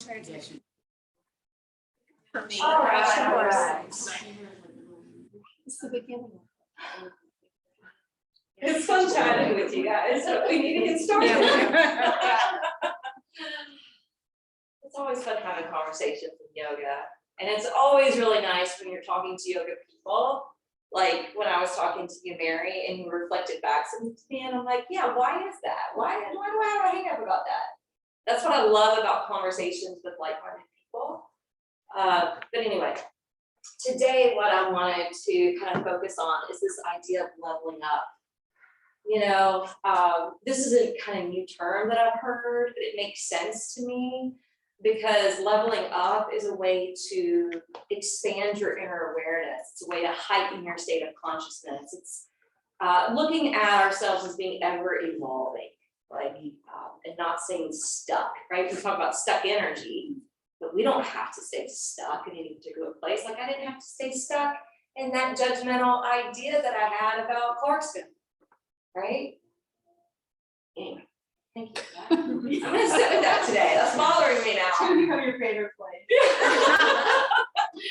All right. It's the beginning. It's fun chatting with you guys, but we need to get started. It's always fun having conversations with yoga. And it's always really nice when you're talking to yoga people. Like when I was talking to you, Mary, and you reflected back something to me, and I'm like, yeah, why is that? Why do I have a hang up about that? That's what I love about conversations with like-minded people. But anyway, today what I wanted to kind of focus on is this idea of leveling up. You know, this is a kind of new term that I've heard, but it makes sense to me because leveling up is a way to expand your inner awareness. It's a way to heighten your state of consciousness. It's looking at ourselves as being ever evolving, like, and not staying stuck, right? We talk about stuck energy, but we don't have to stay stuck in any particular place. Like I didn't have to stay stuck in that judgmental idea that I had about Clarksville. Right? Anyway, thank you for that. I'm gonna sit with that today. That's bothering me now. It's gonna become your favorite place.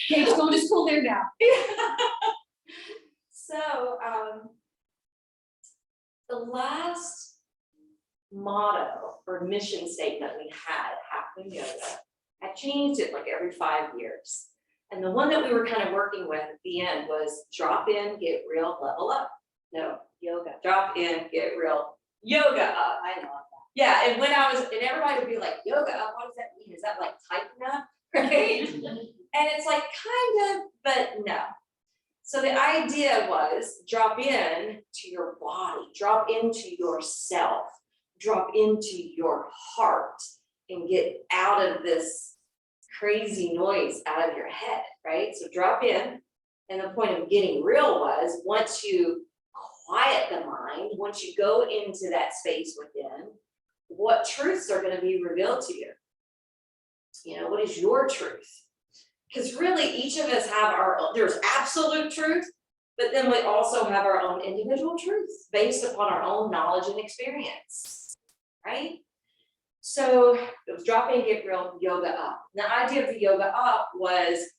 Kate's going to school there now. So, the last motto or mission statement we had at Heighten Yoga, I changed it like every 5 years. And the one that we were kind of working with at the end was drop in, get real, level up. No, yoga. Drop in, get real, yoga up. I know that. Yeah, and when I was, and everybody would be like, yoga up, what does that mean? Is that like tighten up? Right? And it's like kind of, but no. So the idea was drop in to your body, drop into yourself, drop into your heart, and get out of this crazy noise out of your head, right? So drop in, and the point of getting real was once you quiet the mind, once you go into that space within, what truths are going to be revealed to you? You know, what is your truth? Because really each of us have our own, there's absolute truth, but then we also have our own individual truths based upon our own knowledge and experience, right? So it was drop in, get real, yoga up. The idea of the yoga up was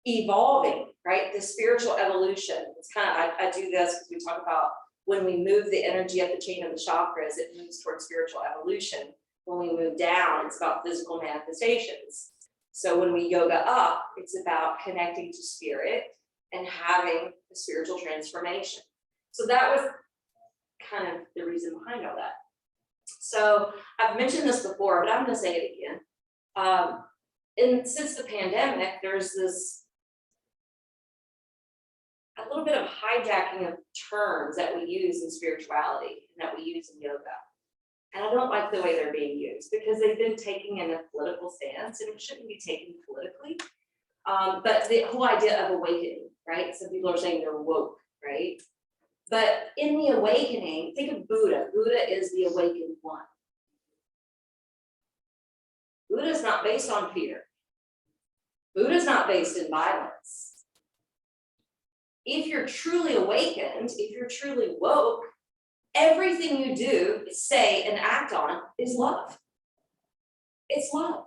evolving, right? The spiritual evolution. It's kind of, I do this because we talk about when we move the energy up the chain of the chakras, it moves towards spiritual evolution. When we move down, it's about physical manifestations. So when we yoga up, it's about connecting to spirit and having a spiritual transformation. So that was kind of the reason behind all that. So I've mentioned this before, but I'm going to say it again. And since the pandemic, there's this a little bit of hijacking of terms that we use in spirituality and that we use in yoga. And I don't like the way they're being used because they've been taking in a political stance and it shouldn't be taken politically. But the whole idea of awakening, right? Some people are saying they're woke, right? But in the awakening, think of Buddha. Buddha is the awakened one. Buddha is not based on fear. Buddha is not based in violence. If you're truly awakened, if you're truly woke, everything you do, say, and act on is love. It's love.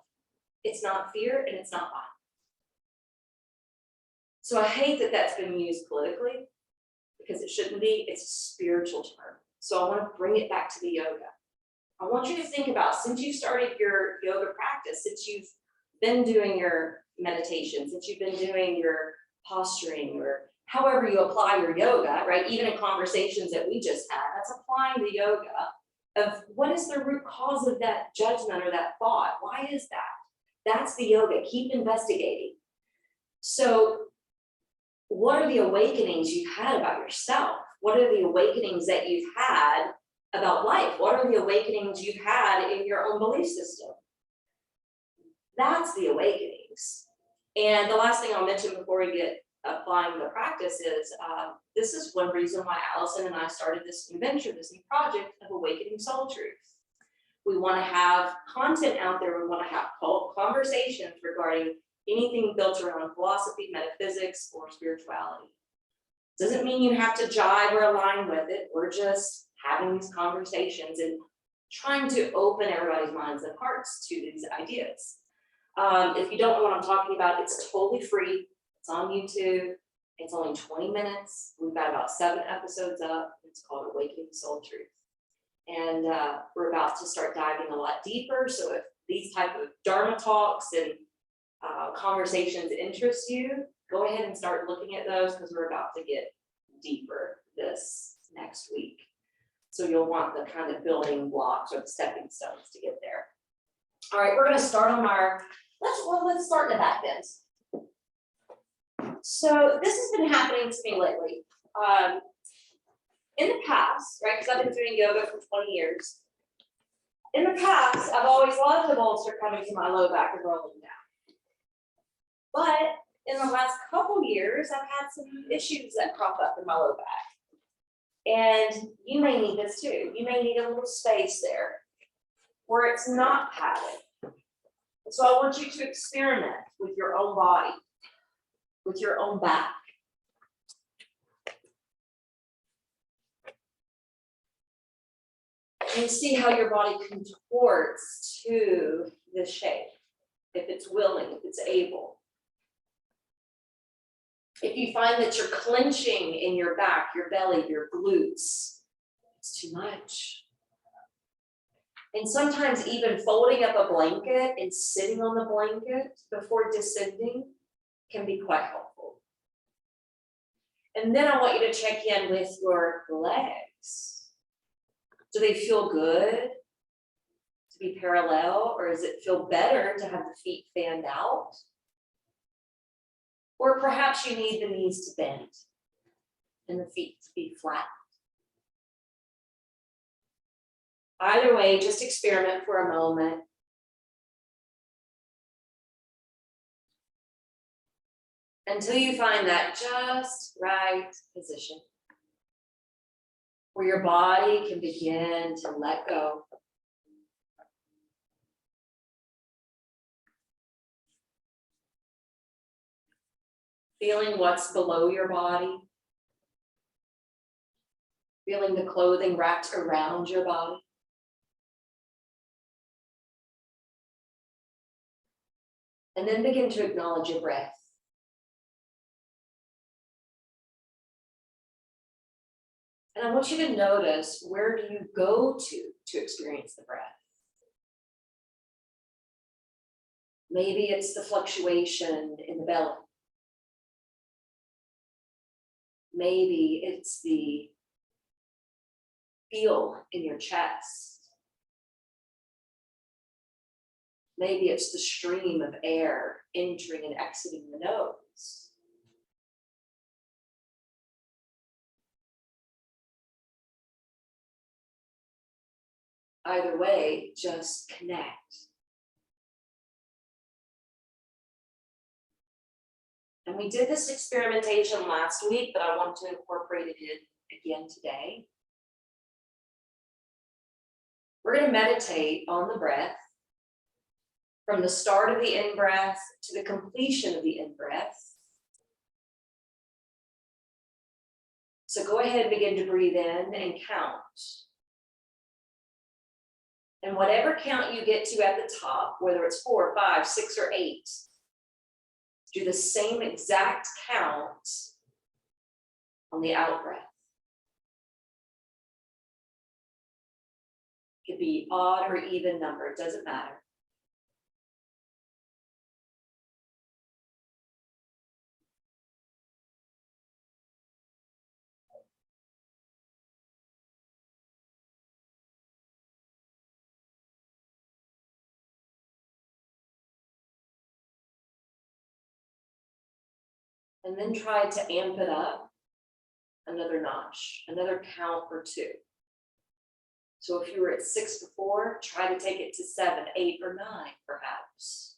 It's not fear and it's not violence. So I hate that that's been used politically because it shouldn't be. It's a spiritual term. So I want to bring it back to the yoga. I want you to think about, since you started your yoga practice, since you've been doing your meditation, since you've been doing your posturing or however you apply your yoga, right? Even in conversations that we just had, that's applying the yoga of what is the root cause of that judgment or that thought? Why is that? That's the yoga. Keep investigating. So what are the awakenings you've had about yourself? What are the awakenings that you've had about life? What are the awakenings you've had in your own belief system? That's the awakenings. And the last thing I'll mention before we get applying the practice is, this is one reason why Allison and I started this new venture, this new project of Awakening Soul Truth. We want to have content out there. We want to have conversations regarding anything built around philosophy, metaphysics, or spirituality. Doesn't mean you have to jive or align with it. We're just having these conversations and trying to open everybody's minds and hearts to these ideas. If you don't know what I'm talking about, it's totally free. It's on YouTube. It's only 20 minutes. We've got about 7 episodes up. It's called Awakening Soul Truth. And we're about to start diving a lot deeper. So if these type of Dharma talks and conversations interest you, go ahead and start looking at those because we're about to get deeper this next week. So you'll want the kind of building blocks or the stepping stones to get there. All right, we're going to start on our, let's start in the back bend. So this has been happening to me lately. In the past, right, because I've been doing yoga for 20 years. In the past, I've always loved the bolster coming to my low back and rolling down. But in the last couple years, I've had some issues that crop up in my low back. And you may need this too. You may need a little space there where it's not padded. And so I want you to experiment with your own body, with your own back. And see how your body contorts to the shape, if it's willing, if it's able. If you find that you're clenching in your back, your belly, your glutes, it's too much. And sometimes even folding up a blanket and sitting on the blanket before descending can be quite helpful. And then I want you to check in with your legs. Do they feel good to be parallel, or does it feel better to have the feet fanned out? Or perhaps you need the knees to bend and the feet to be flat. Either way, just experiment for a moment. Until you find that just right position where your body can begin to let go. Feeling what's below your body. Feeling the clothing wrapped around your body. And then begin to acknowledge your breath. And I want you to notice, where do you go to experience the breath? Maybe it's the fluctuation in the belly. Maybe it's the feel in your chest. Maybe it's the stream of air entering and exiting the nose. Either way, just connect. And we did this experimentation last week, but I want to incorporate it in again today. We're going to meditate on the breath from the start of the in-breath to the completion of the in-breath. So go ahead and begin to breathe in and count. And whatever count you get to at the top, whether it's 4, 5, 6, or 8, do the same exact count on the out breath. It could be odd or even number, it doesn't matter. And then try to amp it up another notch, another count or 2. So if you were at 6 before, try to take it to 7, 8, or 9, perhaps.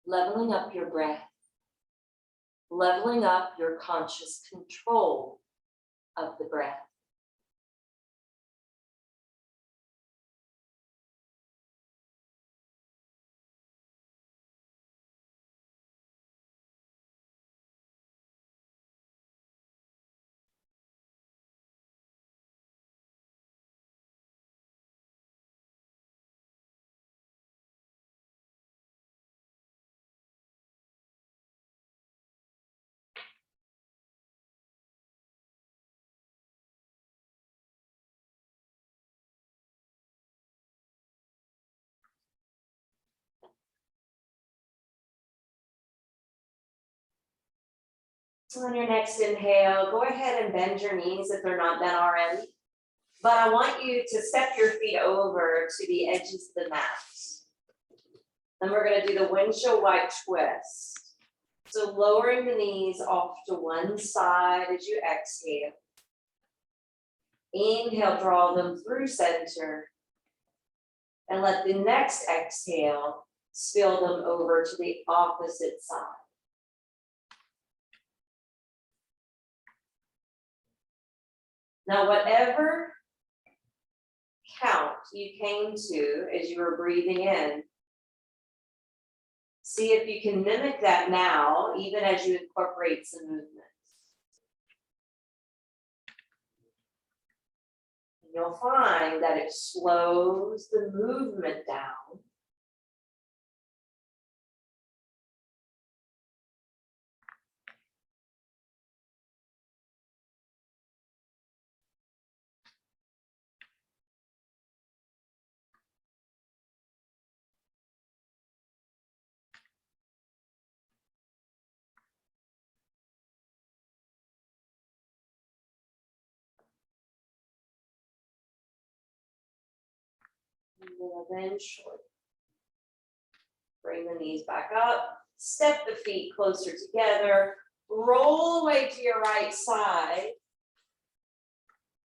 Leveling up your breath, leveling up your conscious control of the breath. On your next inhale, go ahead and bend your knees if they're not bent already. But I want you to step your feet over to the edges of the mat. Then we're gonna do the windshield wipe twist. So lowering the knees off to one side as you exhale. Inhale, draw them through center. And let the next exhale spill them over to the opposite side. Now, whatever count you came to as you were breathing in, see if you can mimic that now, even as you incorporate some movement. And you'll find that it slows the movement down. And then eventually, bring the knees back up, step the feet closer together, roll away to your right side,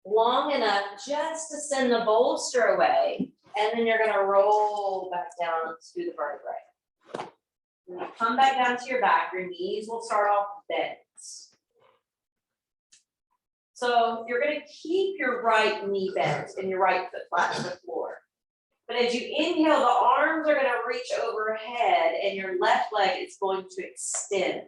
long enough just to send the bolster away, and then you're gonna roll back down to the vertebrae. When you come back down to your back, your knees will start off bent. So you're gonna keep your right knee bent and your right foot flat on the floor. But as you inhale, the arms are gonna reach overhead and your left leg is going to extend.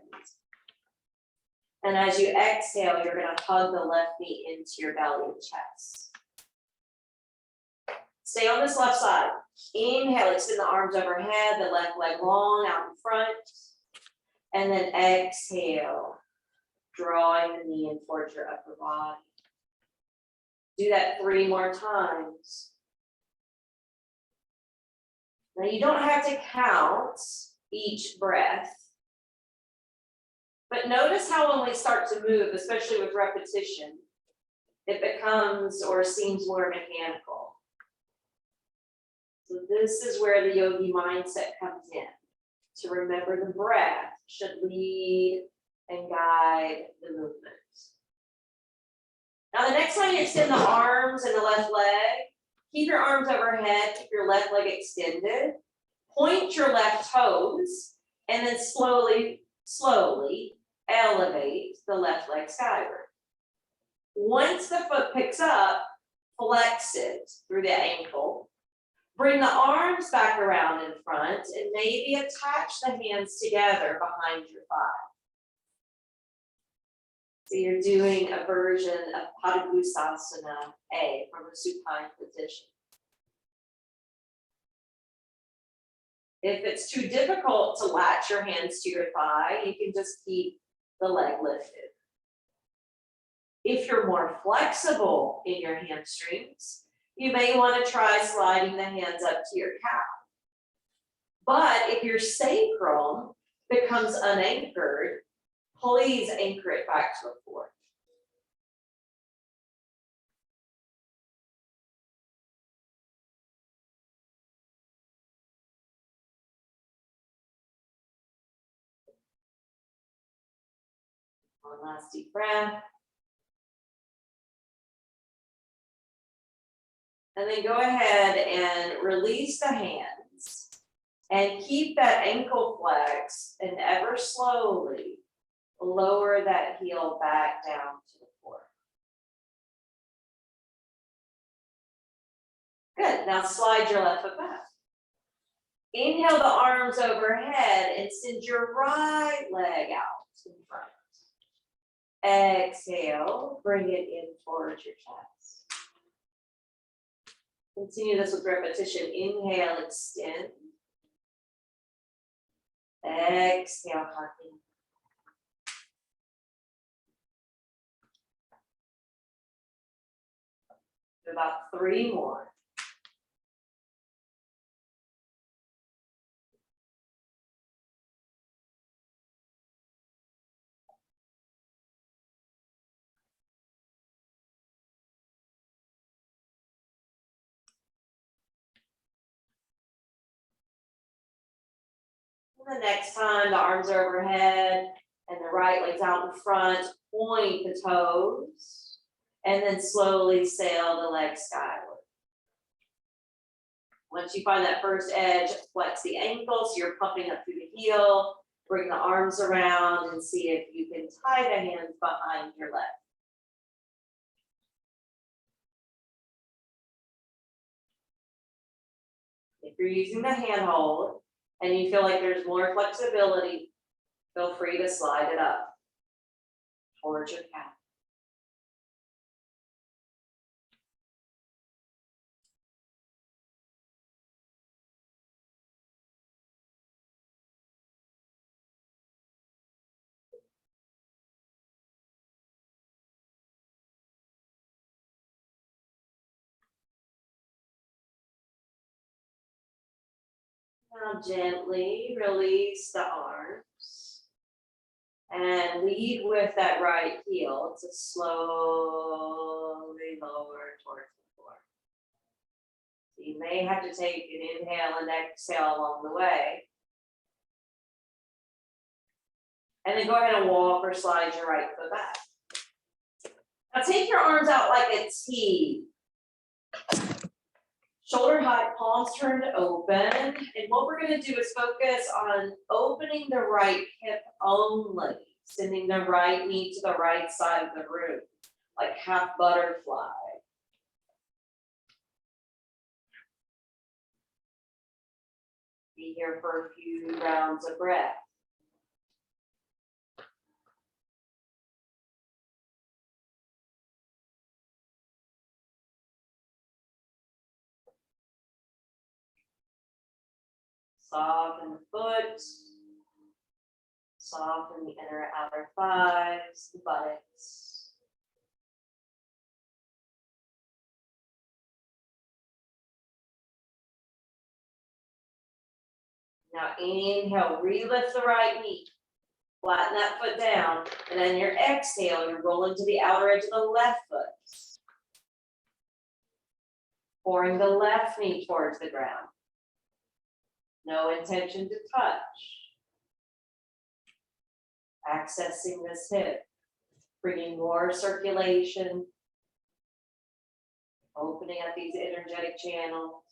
And as you exhale, you're gonna hug the left knee into your belly and chest. Stay on this left side. Inhale, extend the arms overhead, the left leg long out in front. And then exhale, drawing the knee in towards your upper body. Do that 3 more times. Now you don't have to count each breath, but notice how when we start to move, especially with repetition, it becomes or seems more mechanical. So this is where the yogi mindset comes in, to remember the breath should lead and guide the movement. Now the next time you extend the arms and the left leg, keep your arms overhead, keep your left leg extended, point your left toes, and then slowly elevate the left leg skyward. Once the foot picks up, flex it through the ankle. Bring the arms back around in front and maybe attach the hands together behind your thigh. So you're doing a version of Padangusasana A from a supine position. If it's too difficult to latch your hands to your thigh, you can just keep the leg lifted. If you're more flexible in your hamstrings, you may want to try sliding the hands up to your calf. But if your sacrum becomes unanchored, please anchor it back to the floor. One last deep breath. And then go ahead and release the hands and keep that ankle flex and ever slowly lower that heel back down to the floor. Good, now slide your left foot back. Inhale the arms overhead and send your right leg out in front. Exhale, bring it in towards your chest. Continue this with repetition. Inhale, extend. Exhale, hugging. About 3 more. And the next time, the arms are overhead and the right leg's out in front, point the toes, and then slowly sail the leg skyward. Once you find that first edge, flex the ankle so you're pumping up through the heel, bring the arms around and see if you can tie the hands behind your leg. If you're using the handhold and you feel like there's more flexibility, feel free to slide it up towards your calf. Now gently release the arms and lead with that right heel to slowly lower towards the floor. So you may have to take an inhale and exhale along the way. And then go ahead and walk or slide your right foot back. Now take your arms out like a T. Shoulder height, palms turned open. And what we're gonna do is focus on opening the right hip only, sending the right knee to the right side of the room, like half butterfly. Be here for a few rounds of breath. Soften the foot, soften the inner outer thighs, the buttocks. Now inhale, relift the right knee, flatten that foot down, and then your exhale, you're rolling to the outer edge of the left foot. Pouring the left knee towards the ground. No intention to touch. Accessing this hip, bringing more circulation, opening up these energetic channels.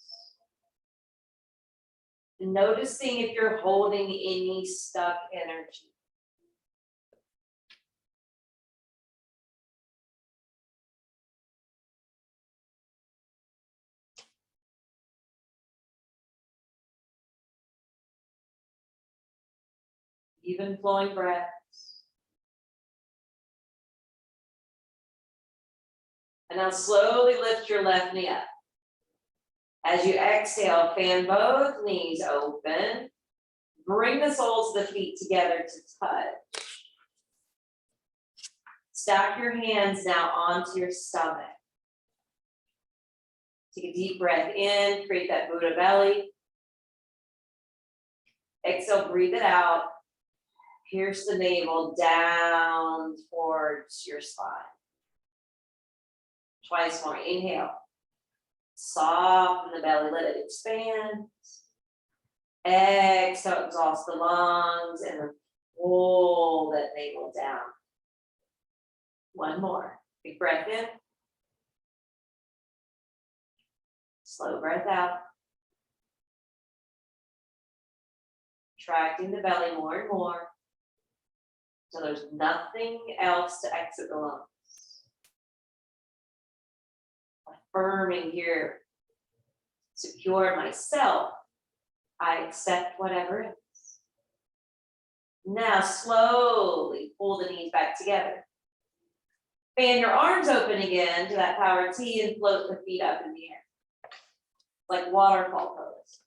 And noticing if you're holding any stuck energy. Even flowing breaths. And now slowly lift your left knee up. As you exhale, fan both knees open. Bring the soles of the feet together to touch. Stack your hands now onto your stomach. Take a deep breath in, create that Buddha belly. Exhale, breathe it out. Pierce the navel down towards your spine. Twice more, inhale. Soften the belly, let it expand. Exhale, exhaust the lungs and pull that navel down. One more, big breath in. Slow breath out. Contracting the belly more and more. So there's nothing else to exit the lungs. Affirming here, secure myself. I accept whatever is. Now slowly pull the knees back together. Fan your arms open again to that power T and float the feet up in the air. Like waterfall pose.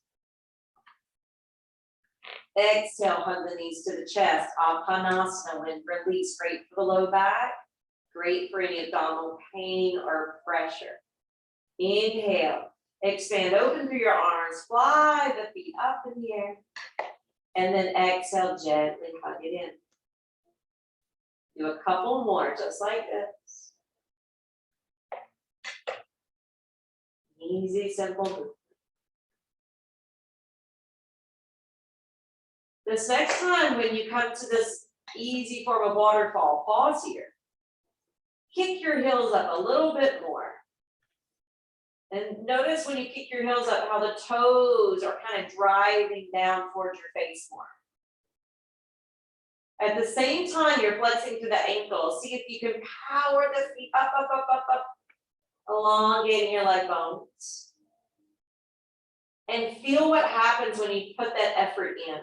Exhale, hug the knees to the chest. Apanasana, when release, great for the low back, great for any abdominal pain or pressure. Inhale, expand, open through your arms, fly the feet up in the air, and then exhale, gently hug it in. Do a couple more, just like this. Easy, simple. This next time when you come to this easy form of waterfall, pause here. Kick your heels up a little bit more. And notice when you kick your heels up how the toes are kind of driving down towards your face more. At the same time, you're flexing through the ankles. See if you can power the feet up, up, up, up, up, elongating your leg bones. And feel what happens when you put that effort in.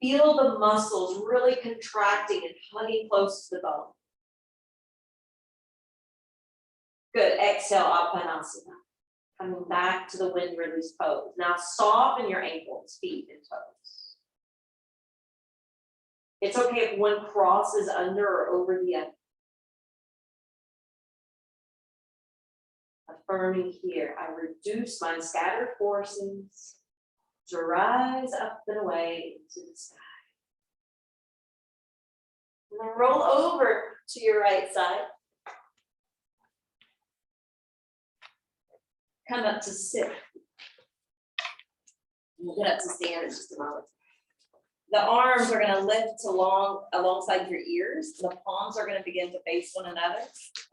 Feel the muscles really contracting and hugging close to the bone. Good, exhale, Apanasana. Coming back to the wind release pose. Now soften your ankles, feet, and toes. It's okay if one crosses under or over the other. Affirming here, I reduce my scattered forces to rise up and away into the sky. And then roll over to your right side. Come up to sit. We'll get up to stand in just a moment. The arms are going to lift alongside your ears. The palms are going to begin to face one another.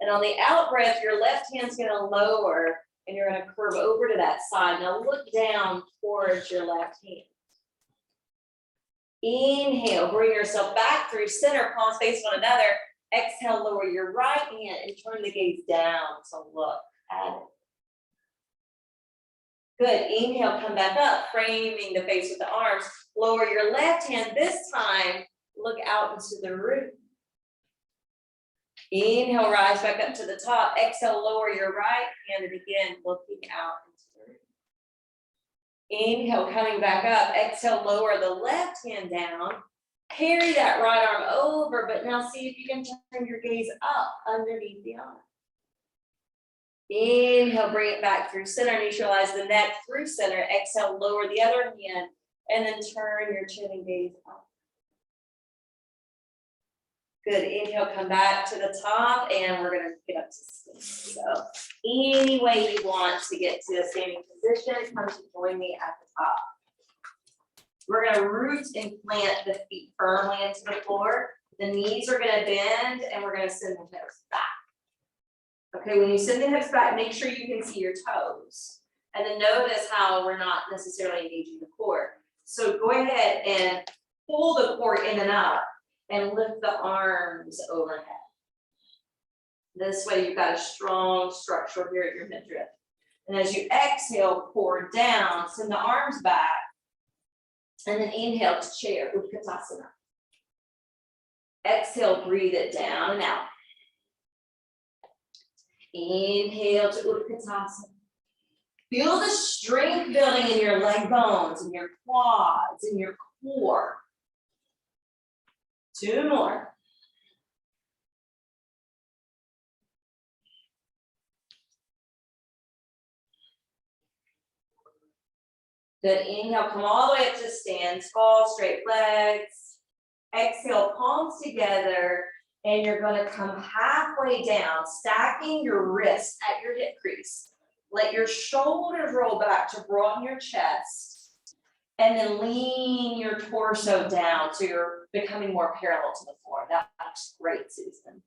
And on the out breath, your left hand's going to lower and you're going to curve over to that side. Now look down towards your left hand. Inhale, bring yourself back through center, palms face one another. Exhale, lower your right hand and turn the gaze down to look at it. Good, inhale, come back up, framing the face with the arms. Lower your left hand, this time, look out into the room. Inhale, rise back up to the top. Exhale, lower your right hand and again, looking out into the room. Inhale, coming back up. Exhale, lower the left hand down. Carry that right arm over, but now see if you can turn your gaze up underneath the arm. Inhale, bring it back through center, neutralize the neck through center. Exhale, lower the other hand, and then turn your chin and gaze up. Good, inhale, come back to the top, and we're gonna get up to stand. So, any way you want to get to a standing position, come to join me at the top. We're gonna root and plant the feet firmly into the floor. The knees are gonna bend, and we're gonna send the hips back. Okay, when you send the hips back, make sure you can see your toes. And then notice how we're not necessarily engaging the core. So go ahead and pull the core in and up and lift the arms overhead. This way you've got a strong structure here at your midriff. And as you exhale, core down, send the arms back. And then inhale to chair, Utkatasana. Exhale, breathe it down and out. Inhale to Utkatasana. Feel the strength building in your leg bones, in your quads, in your core. 2 more. Good, inhale, come all the way up to stand, tall, straight legs. Exhale, palms together. And you're going to come halfway down, stacking your wrists at your hip crease. Let your shoulders roll back to broaden your chest. And then lean your torso down so you're becoming more parallel to the floor. That's great, Susan.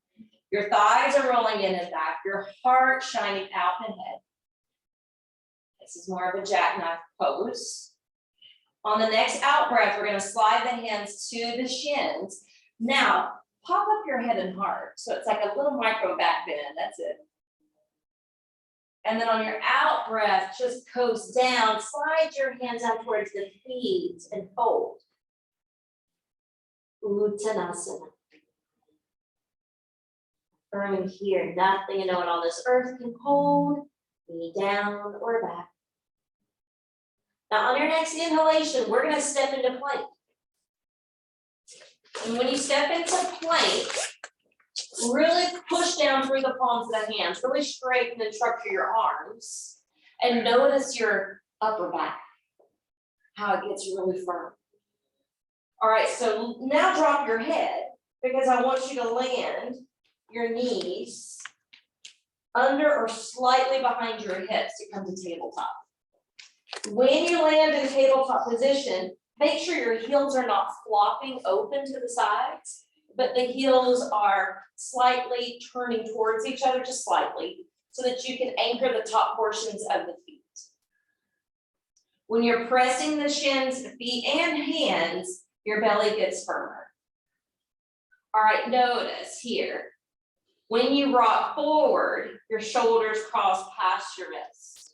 Your thighs are rolling in and back. Your heart shining out and ahead. This is more of a jackknife pose. On the next out breath, we're going to slide the hands to the shins. Now, pop up your head and heart. So it's like a little micro back bend. That's it. And then on your out breath, just coast down. Slide your hands out towards the feet and fold. Uttanasana. Affirming here, nothing and no one on this earth can hold me down or back. Now on your next inhalation, we're going to step into plank. And when you step into plank, really push down through the palms of the hands, really straighten and structure your arms, and notice your upper back, how it gets really firm. All right, so now drop your head, because I want you to land your knees under or slightly behind your hips to come to tabletop. When you land in tabletop position, Make sure your heels are not flopping open to the sides, but the heels are slightly turning towards each other, just slightly, so that you can anchor the top portions of the feet. When you're pressing the shins, feet, and hands, your belly gets firmer. All right, notice here, when you rock forward, your shoulders cross past your wrists.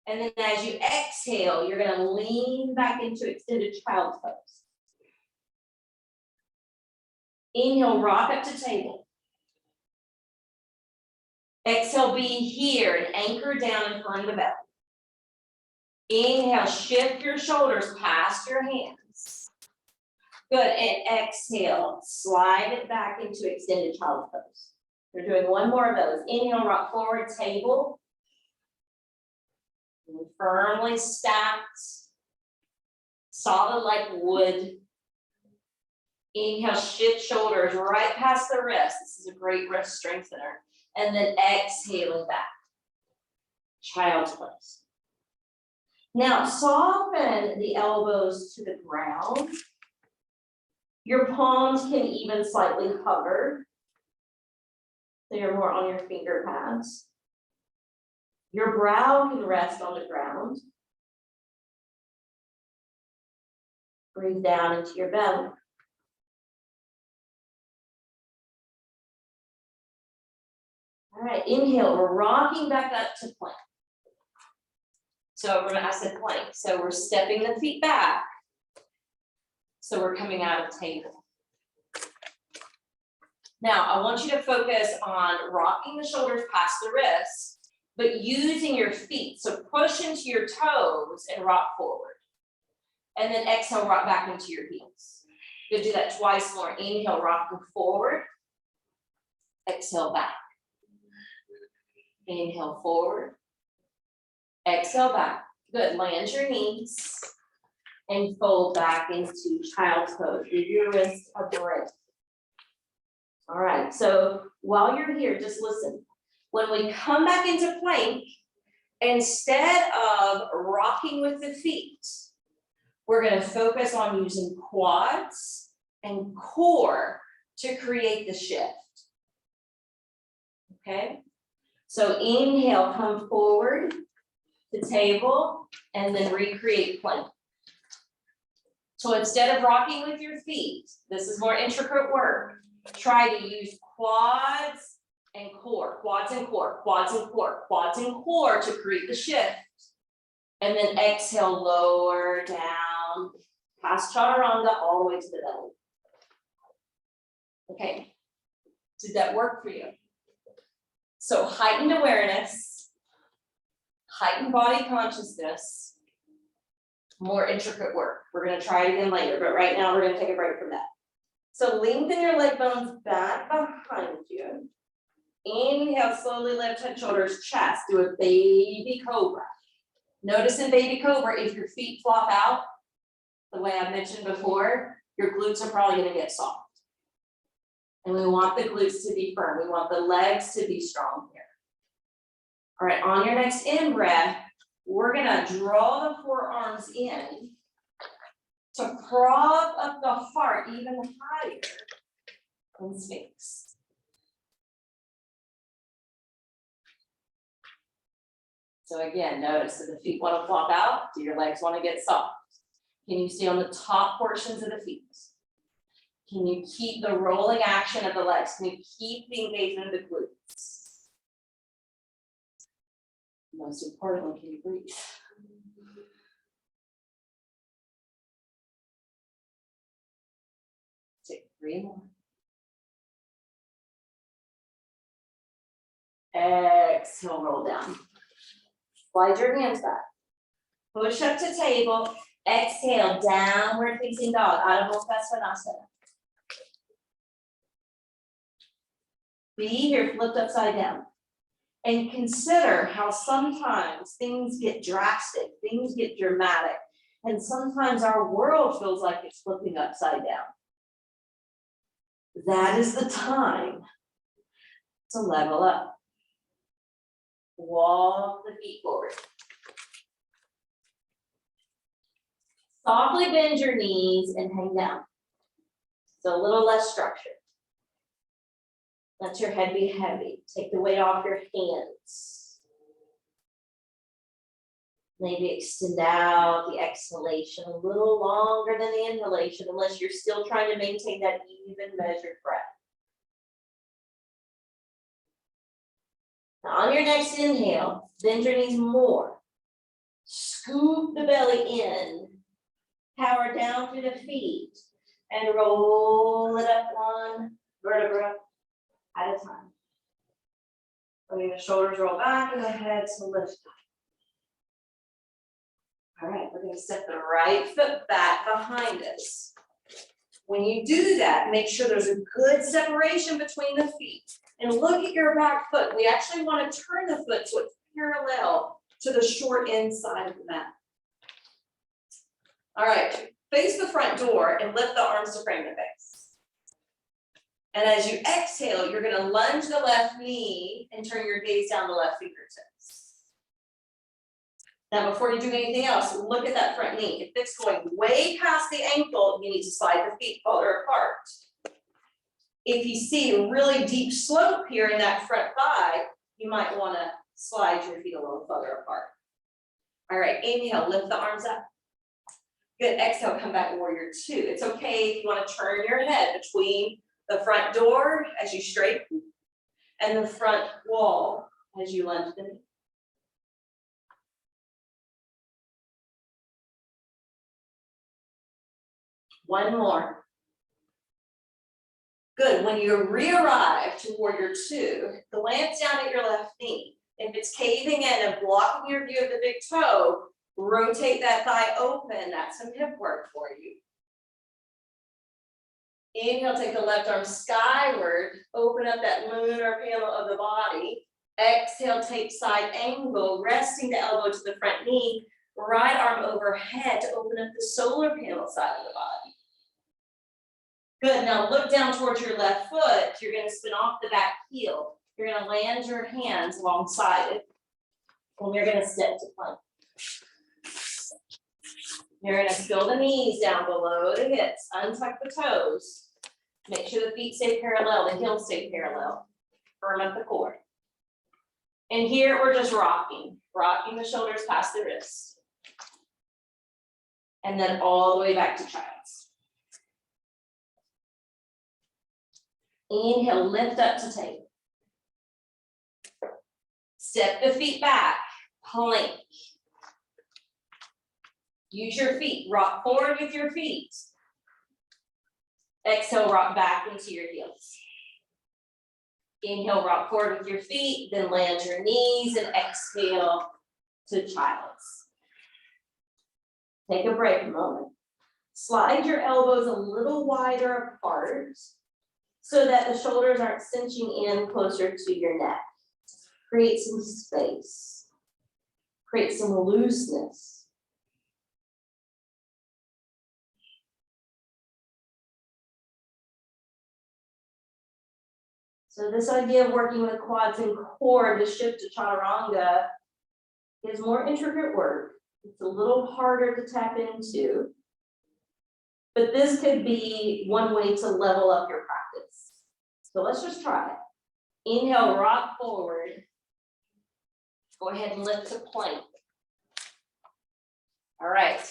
And then as you exhale, you're gonna lean back into extended child's pose. Inhale, rock up to table. Exhale, be here and anchor down and firm the belly. Inhale, shift your shoulders past your hands. Good, and exhale, slide it back into extended child's pose. We're doing one more of those. Inhale, rock forward, table. And firmly stacked, solid like wood. Inhale, shift shoulders right past the wrist. This is a great wrist strengthener. And then exhaling back, child's pose. Now soften the elbows to the ground. Your palms can even slightly hover, so you're more on your finger pads. Your brow can rest on the ground. Breathe down into your belly. All right, inhale, we're rocking back up to plank. So I said plank, so we're stepping the feet back. So we're coming out of table. Now, I want you to focus on rocking the shoulders past the wrists, but using your feet. So push into your toes and rock forward. And then exhale, rock back into your heels. You'll do that twice more. Inhale, rocking forward. Exhale, back. Inhale, forward. Exhale, back. Good, land your knees and fold back into child's pose. Give your wrists a break. All right, so while you're here, just listen. When we come back into plank, instead of rocking with the feet, we're gonna focus on using quads and core to create the shift. Okay, so inhale, come forward to table, and then recreate plank. So instead of rocking with your feet, this is more intricate work. Try to use quads and core, quads and core, quads and core, quads and core to create the shift. And then exhale, lower down, past chaturanga, all the way to the belly. Okay, did that work for you? So heightened awareness, heightened body consciousness, more intricate work. We're gonna try it again later, but right now we're gonna take a break from that. So lengthen your leg bones back behind you. Inhale, slowly lift head, shoulders, chest. Do a baby cobra. Notice in baby cobra, if your feet flop out, the way I mentioned before, your glutes are probably gonna get soft. And we want the glutes to be firm. We want the legs to be strong here. All right, on your next in breath, we're gonna draw the forearms in to prop up the heart even higher in Sphinx. So again, notice that the feet want to flop out. Do your legs want to get soft? Can you stay on the top portions of the feet? Can you keep the rolling action of the legs? Can you keep the engagement of the glutes? Most importantly, can you breathe? Take 3 more. Exhale, roll down. Slide your hands back. Push up to table. Exhale, downward facing dog, Adho Mukha Svanasana. Be here, flipped upside down. And consider how sometimes things get drastic, things get dramatic, and sometimes our world feels like it's flipping upside down. That is the time to level up. Walk the feet forward. Softly bend your knees and hang down. So a little less structure. Let your head be heavy. Take the weight off your hands. Maybe extend out the exhalation a little longer than the inhalation, unless you're still trying to maintain that even measured breath. Now on your next inhale, bend your knees more. Scoop the belly in. Power down through the feet and roll it up one vertebra at a time. Letting the shoulders roll back and the head to lift up. All right, we're gonna step the right foot back behind us. When you do that, make sure there's a good separation between the feet. And look at your back foot. We actually want to turn the foot so it's parallel to the short inside of the mat. All right, face the front door and lift the arms to frame the face. And as you exhale, you're gonna lunge the left knee and turn your gaze down the left fingertips. Now, before you do anything else, look at that front knee. If it's going way past the ankle, you need to slide the feet farther apart. If you see a really deep slope here in that front thigh, you might wanna slide your feet a little further apart. All right, inhale, lift the arms up. Good, exhale, come back warrior two. It's okay if you wanna turn your head between the front door as you straighten and the front wall as you lunge the knee. One more. Good, when you re-arrive to warrior two, glance down at your left knee. If it's caving in and blocking your view of the big toe, rotate that thigh open. That's some hip work for you. Inhale, take the left arm skyward, open up that lunar panel of the body. Exhale, take side angle, resting the elbow to the front knee. Right arm overhead to open up the solar panel side of the body. Good, now look down towards your left foot. You're gonna spin off the back heel. You're gonna land your hands alongside it. And you're gonna step to plank. You're gonna feel the knees down below the hips, untuck the toes. Make sure the feet stay parallel, the heels stay parallel. Firm up the core. And here we're just rocking the shoulders past the wrists. And then all the way back to child's. Inhale, lift up to table. Step the feet back, plank. Use your feet, rock forward with your feet. Exhale, rock back into your heels. Inhale, rock forward with your feet, then land your knees and exhale to child's. Take a break a moment. Slide your elbows a little wider apart so that the shoulders aren't cinching in closer to your neck. Create some space. Create some looseness. So this idea of working with quads and core to shift to chaturanga is more intricate work. It's a little harder to tap into. But this could be one way to level up your practice. So let's just try it. Inhale, rock forward. Go ahead and lift to plank. All right,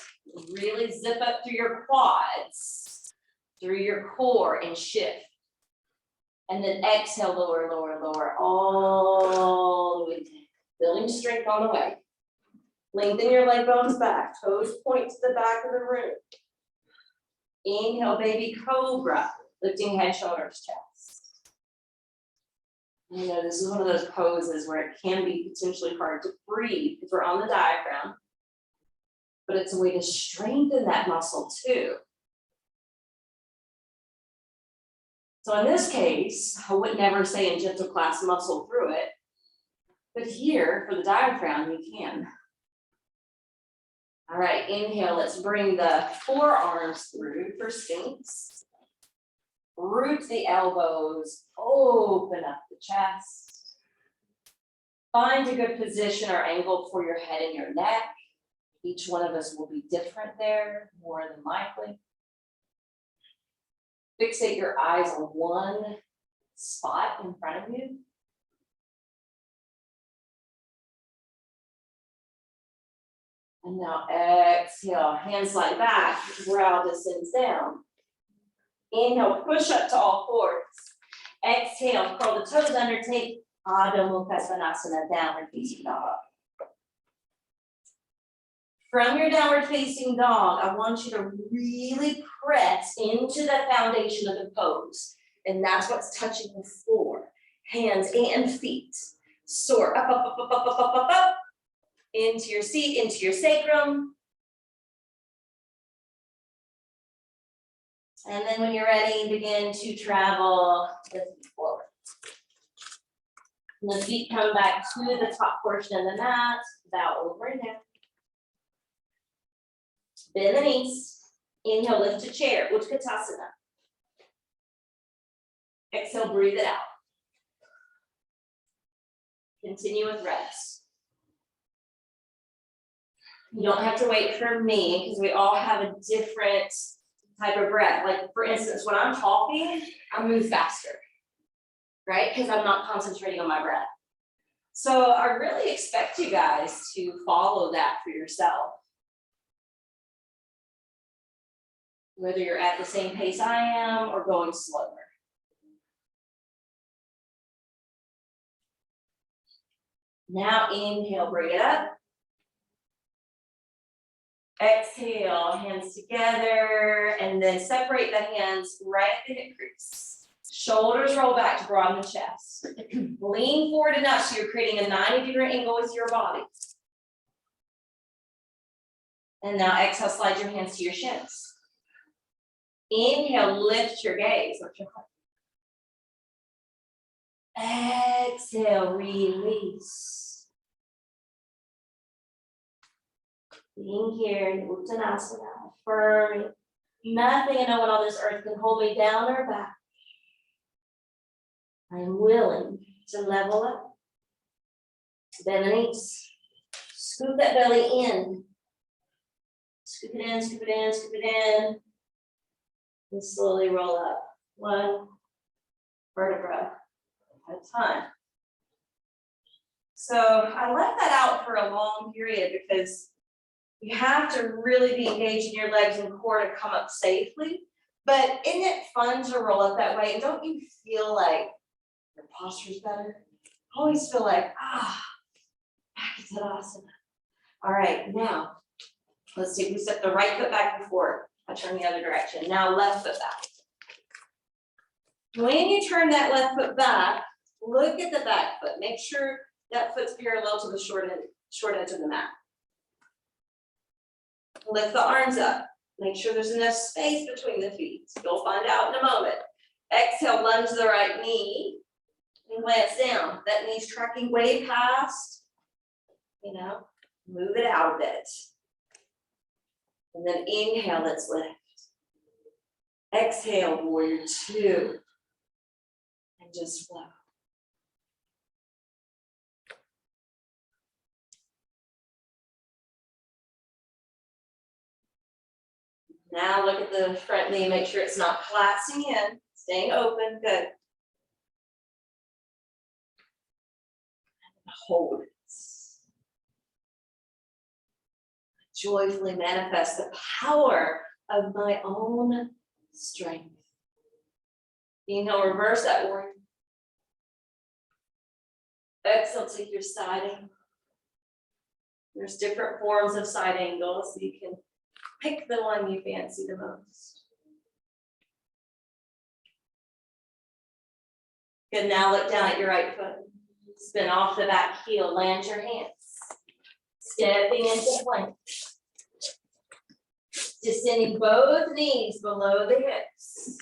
really zip up through your quads, through your core and shift. And then exhale, lower, lower, lower, all the way down. Building strength on the way. Lengthen your leg bones back, toes point to the back of the room. Inhale, baby cobra, lifting head, shoulders, chest. You know, this is one of those poses where it can be potentially hard to breathe because we're on the diaphragm, but it's a way to strengthen that muscle too. So in this case, I would never say in gentle class muscle through it, but here for the diaphragm, you can. All right, inhale, let's bring the forearms through for Sphinx. Root the elbows, open up the chest. Find a good position or angle for your head and your neck. Each one of us will be different there, more than likely. Fixate your eyes on one spot in front of you. And now exhale, hands slide back, brow descends down. Inhale, push up to all fours. Exhale, curl the toes under, take Adho Mukha Svanasana, downward facing dog. From your downward facing dog, I want you to really press into the foundation of the pose. And that's what's touching the floor. Hands and feet. Soar up, up, up, up, up, up, up, up, up. Into your seat, into your sacrum. And then when you're ready, begin to travel the feet forward. And the feet come back to the top portion of the mat, bow over and down. Bend the knees. Inhale, lift to chair, Utkatasana. Exhale, breathe it out. Continue with rest. You don't have to wait for me because we all have a different type of breath. Like for instance, when I'm talking, I move faster, right? Because I'm not concentrating on my breath. So I really expect you guys to follow that for yourself. Whether you're at the same pace I am or going slower. Now inhale, bring it up. Exhale, hands together, and then separate the hands right at the hip crease. Shoulders roll back to broaden the chest. Lean forward enough so you're creating a 90-degree angle with your body. And now exhale, slide your hands to your shins. Inhale, lift your gaze. Lift your heart. Exhale, release. Being here in Uttanasana, affirming nothing and no one on this earth can hold me down or back. I am willing to level up. Bend the knees. Scoop that belly in. Scoop it in, scoop it in, scoop it in. And slowly roll up. One vertebra at a time. So I left that out for a long period because you have to really be engaged in your legs and core to come up safely. But isn't it fun to roll up that way? And don't you feel like your posture's better? I always feel like, back into Tadasana. All right, now, let's see, we step the right foot back and forth. I turn the other direction. Now left foot back. When you turn that left foot back, look at the back foot. Make sure that foot's parallel to the short edge of the mat. Lift the arms up. Make sure there's enough space between the feet. You'll find out in a moment. Exhale, lunge the right knee and glance down. That knee's tracking way past, move it out a bit. And then inhale, let's lift. Exhale, warrior two. And just flow. Now look at the front knee, make sure it's not collapsing in, staying open, good. Hold it. Joyfully manifest the power of my own strength. Inhale, reverse that warrior. Exhale, take your side angle. There's different forms of side angles, so you can pick the one you fancy the most. Good, now look down at your right foot. Spin off the back heel, land your hands. Stepping into plank. Descending both knees below the hips.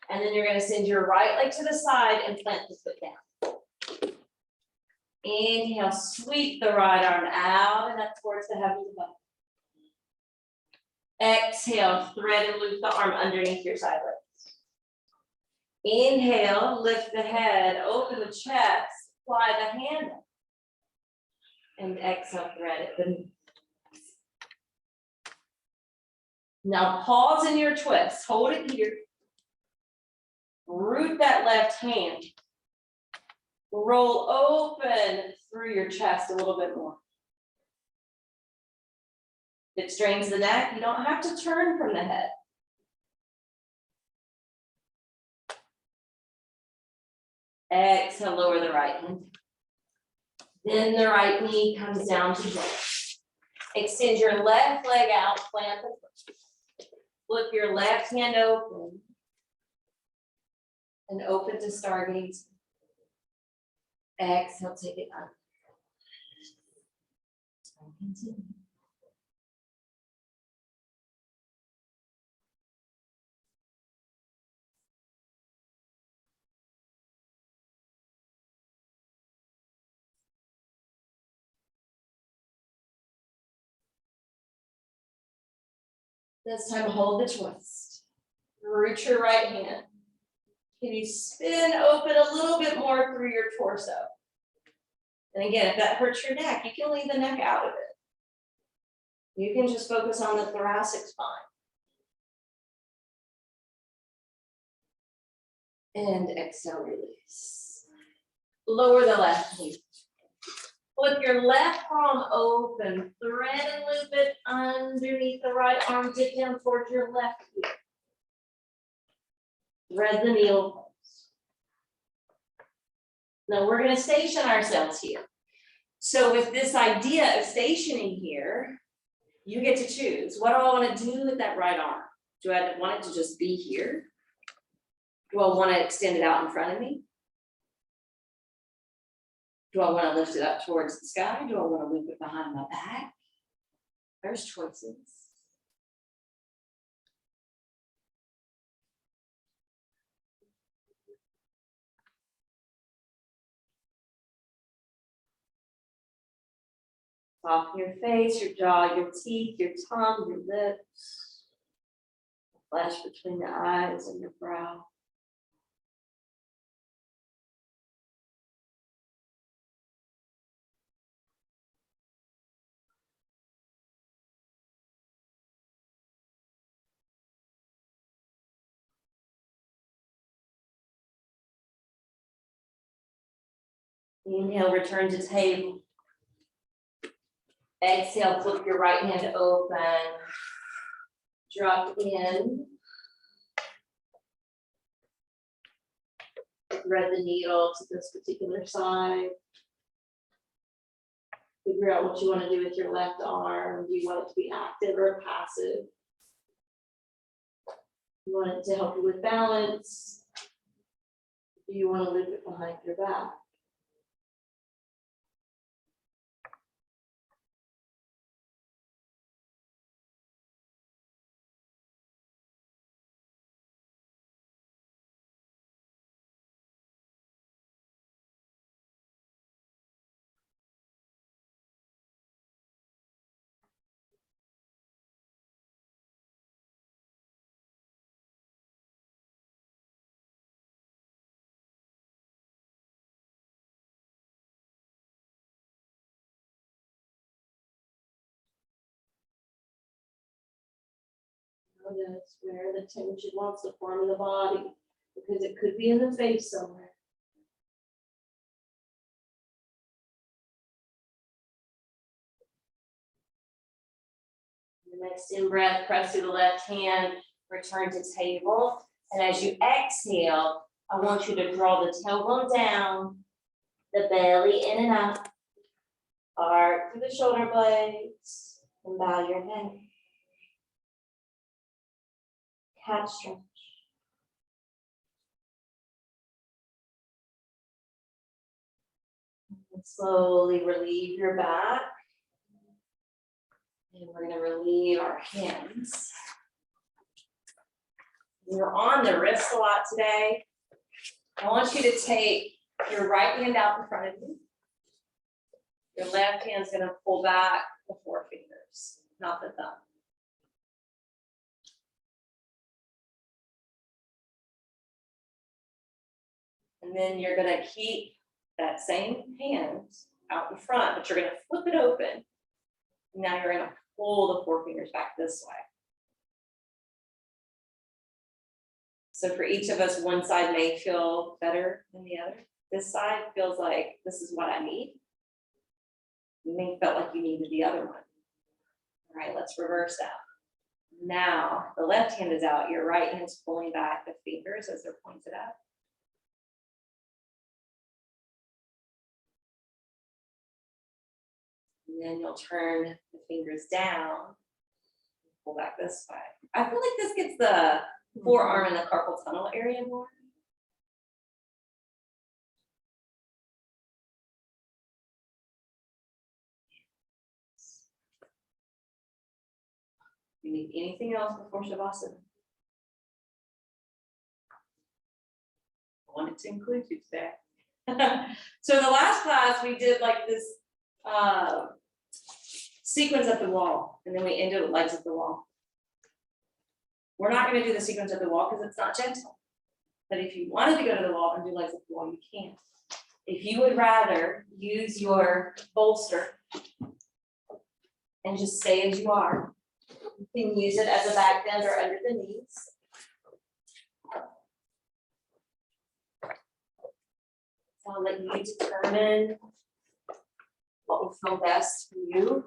And then you're going to send your right leg to the side and plant the foot down. Inhale, sweep the right arm out and up towards the heavenly body. Exhale, thread and loop the arm underneath your side legs. Inhale, lift the head, open the chest, fly the hand up. And exhale, thread it beneath. Now pause in your twist, hold it here. Root that left hand. Roll open through your chest a little bit more. It strains the neck, you don't have to turn from the head. Exhale, lower the right hand. Then the right knee comes down to joint. Extend your left leg out, plant the foot. Flip your left hand open. And open to stargaze. Exhale, take it up. Continue. This time, hold the twist. Root your right hand. Can you spin open a little bit more through your torso? And again, if that hurts your neck, you can leave the neck out of it. You can just focus on the thoracic spine. And exhale, release. Lower the left knee. Flip your left palm open, thread and loop it underneath the right arm, dip down towards your left heel. Thread the needle points. Now we're going to station ourselves here. So with this idea of stationing here, you get to choose. What do I want to do with that right arm? Do I want it to just be here? Do I want to extend it out in front of me? Do I want to lift it up towards the sky? Do I want to loop it behind my back? There's choices. Soften your face, your jaw, your teeth, your tongue, your lips. Flesh between the eyes and your brow. Inhale, return to table. Exhale, flip your right hand open. Drop in. Thread the needle to this particular side. Figure out what you want to do with your left arm. Do you want it to be active or passive? You want it to help you with balance? Do you want to loop it behind your back? Notice where the tension wants to form in the body, because it could be in the face somewhere. The next in breath, press through the left hand, return to table. And as you exhale, I want you to draw the tailbone down, the belly in and out, arc through the shoulder blades, and bow your head. Cat stretch. And slowly relieve your back. And we're going to relieve our hands. We're on the wrist a lot today. I want you to take your right hand out in front of you. Your left hand's going to pull back the forefingers, not the thumb. And then you're going to keep that same hand out in front, but you're going to flip it open. Now you're going to pull the forefingers back this way. So for each of us, one side may feel better than the other. This side feels like this is what I need. You may felt like you needed the other one. All right, let's reverse that. Now, the left hand is out, your right hand's pulling back the fingers as they're pointed up. And then you'll turn the fingers down, pull back this way. I feel like this gets the forearm and the carpal tunnel area more. You need anything else before Shavasana? I wanted to include you today. So the last class we did like this sequence at the wall, and then we ended with legs at the wall. We're not going to do the sequence at the wall because it's not gentle. But if you wanted to go to the wall and do legs at the wall, you can. If you would rather use your bolster and just stay as you are, you can use it as a back bend or under the knees. So I'll let you determine what will feel best for you.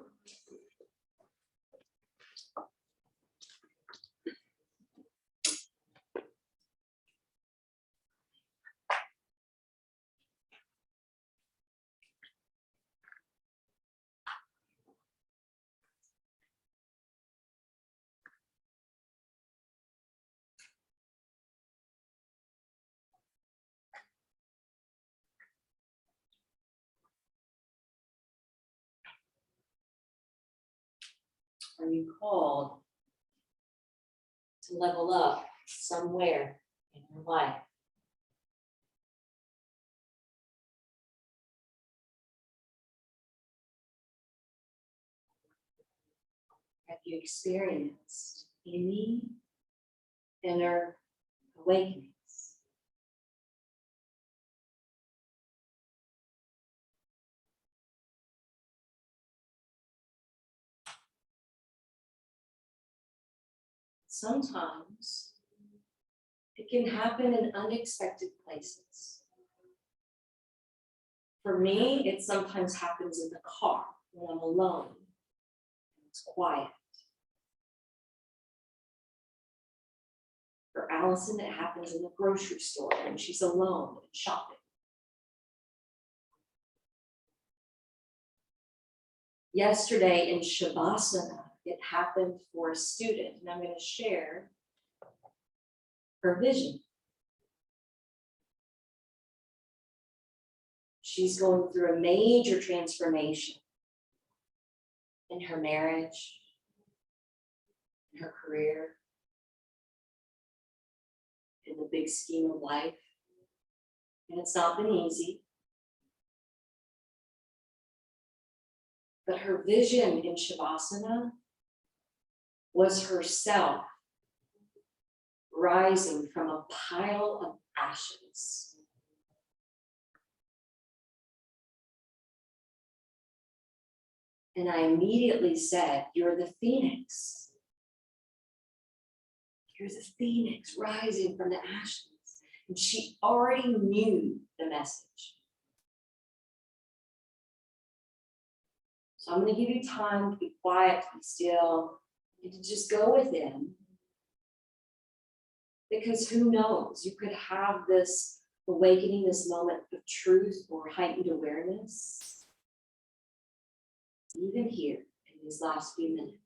Are you called to level up somewhere in your life? Have you experienced any inner awakenings? Sometimes it can happen in unexpected places. For me, it sometimes happens in the car when I'm alone and it's quiet. For Allison, it happens in the grocery store when she's alone and shopping. Yesterday in Shavasana, it happened for a student, and I'm going to share her vision. She's going through a major transformation in her marriage, in her career, in the big scheme of life. And it's not been easy. But her vision in Shavasana was herself rising from a pile of ashes. And I immediately said, "You're the phoenix. You're the phoenix rising from the ashes." And she already knew the message. So I'm going to give you time to be quiet, to be still, and to just go within. Because who knows, you could have this awakening, this moment of truth or heightened awareness, even here in these last few minutes.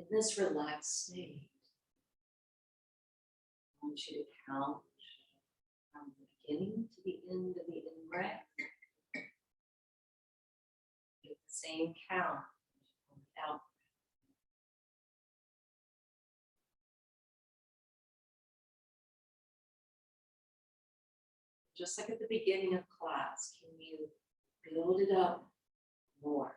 In this relaxed state, I want you to count from the beginning to the end of the in-breath. Make the same count on the out. Just like at the beginning of class, can you build it up more?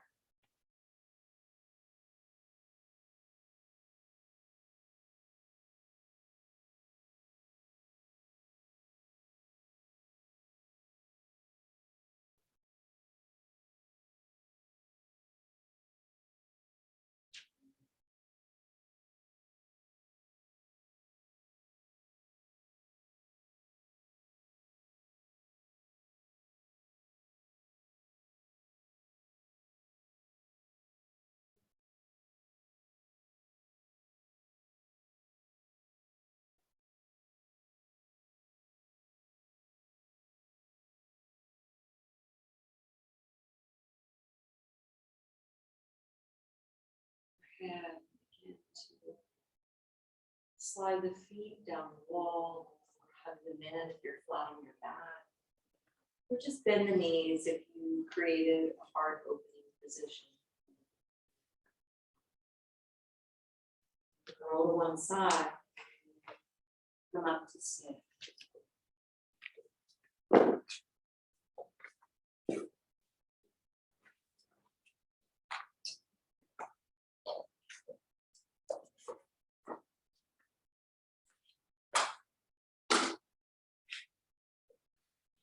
And begin to slide the feet down the wall, or hug them in if you're flat on your back. Or just bend the knees if you created a heart opening position. Roll to one side, come up to sit.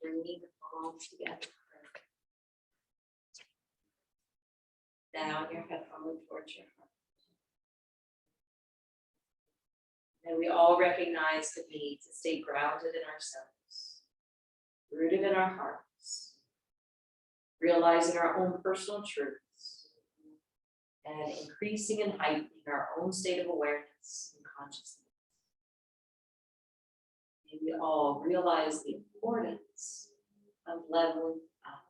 Bringing the palms together. Down your head onward towards your heart. And we all recognize the need to stay grounded in ourselves, rooted in our hearts, realizing our own personal truths, and increasing and heightening our own state of awareness and consciousness. May we all realize the importance of leveling up.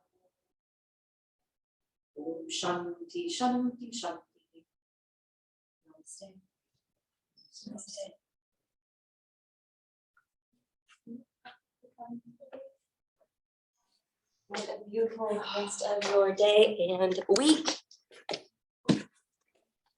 Om Shanti, Shanti, Shanti. Namaste. Namaste. Have a beautiful rest of your day and week.